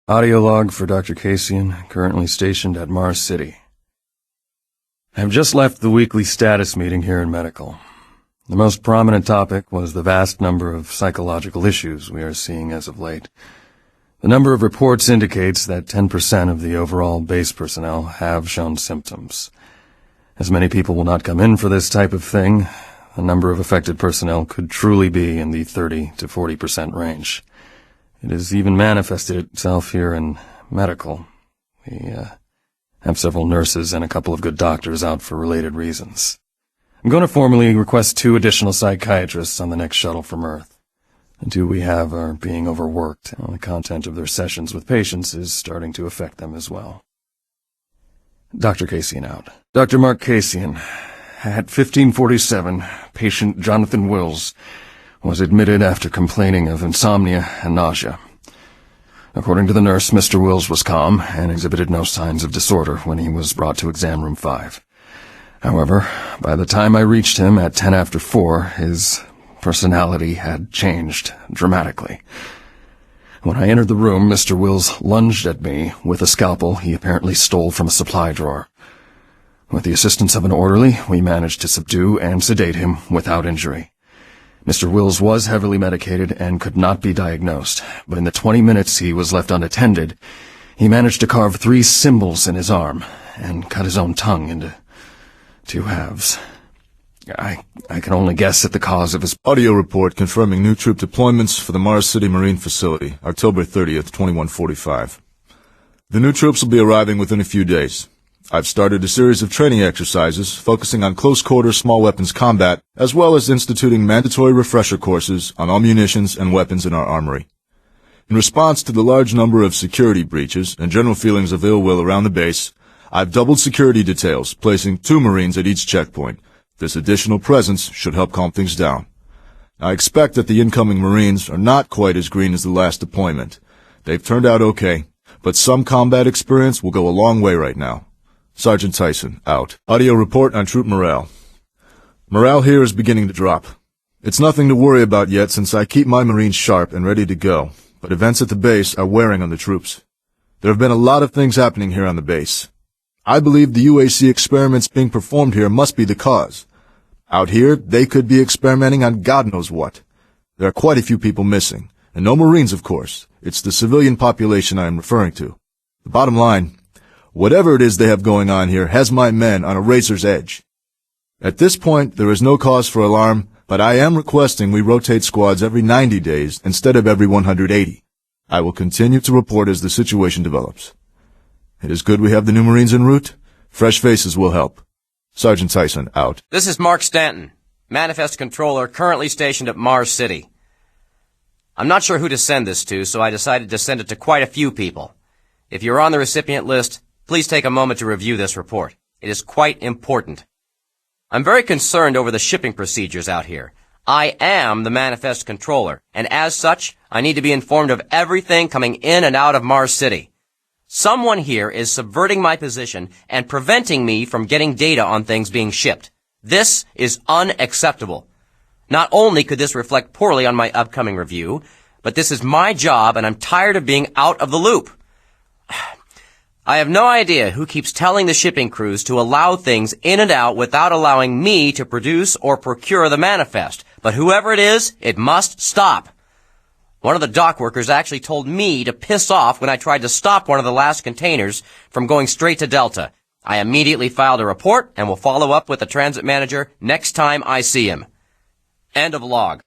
Audio log for Dr. Kasian, currently stationed at Mars City. I have just left the weekly status meeting here in medical. The most prominent topic was the vast number of psychological issues we are seeing as of late. The number of reports indicates that 10% of the overall base personnel have shown symptoms. As many people will not come in for this type of thing, the number of affected personnel could truly be in the 30 to 40% range. It has even manifested itself here in medical. We have several nurses and a couple of good doctors out for related reasons. I'm going to formally request 2 additional psychiatrists on the next shuttle from Earth. The 2 we have are being overworked, and the content of their sessions with patients is starting to affect them as well. Dr. Kasian out. Dr. Mark Kasian, at 1547, patient Jonathan Wills was admitted after complaining of insomnia and nausea. According to the nurse, Mr. Wills was calm and exhibited no signs of disorder when he was brought to exam room 5. However, by the time I reached him at 10 after 4, his personality had changed dramatically. When I entered the room, Mr. Wills lunged at me with a scalpel he apparently stole from a supply drawer. With the assistance of an orderly, we managed to subdue and sedate him without injury. Mr. Wills was heavily medicated and could not be diagnosed, but in the 20 minutes he was left unattended, he managed to carve 3 symbols in his arm and cut his own tongue into 2 halves. I can only guess at the cause of his... Audio report confirming new troop deployments for the Mars City Marine Facility, October 30th, 2145. The new troops will be arriving within a few days. I've started a series of training exercises focusing on close-quarter small weapons combat, as well as instituting mandatory refresher courses on all munitions and weapons in our armory. In response to the large number of security breaches and general feelings of ill will around the base, I've doubled security details, placing 2 Marines at each checkpoint. This additional presence should help calm things down. I expect that the incoming Marines are not quite as green as the last deployment. They've turned out okay, but some combat experience will go a long way right now. Sergeant Tyson, out. Audio report on troop morale. Morale here is beginning to drop. It's nothing to worry about yet since I keep my Marines sharp and ready to go, but events at the base are wearing on the troops. There have been a lot of things happening here on the base. I believe the UAC experiments being performed here must be the cause. Out here, they could be experimenting on God knows what. There are quite a few people missing, and no Marines, of course. It's the civilian population I am referring to. The bottom line, whatever it is they have going on here has my men on a razor's edge. At this point, there is no cause for alarm, but I am requesting we rotate squads every 90 days instead of every 180. I will continue to report as the situation develops. It is good we have the new Marines en route. Fresh faces will help. Sergeant Tyson, out. This is Mark Stanton, Manifest Controller, currently stationed at Mars City. I'm not sure who to send this to, so I decided to send it to quite a few people. If you're on the recipient list, please take a moment to review this report. It is quite important. I'm very concerned over the shipping procedures out here. I am the Manifest Controller, and as such, I need to be informed of everything coming in and out of Mars City. Someone here is subverting my position and preventing me from getting data on things being shipped. This is unacceptable. Not only could this reflect poorly on my upcoming review, but this is my job and I'm tired of being out of the loop. I have no idea who keeps telling the shipping crews to allow things in and out without allowing me to produce or procure the manifest, but whoever it is, it must stop. One of the dock workers actually told me to piss off when I tried to stop one of the last containers from going straight to Delta. I immediately filed a report and will follow up with the transit manager next time I see him. End of log.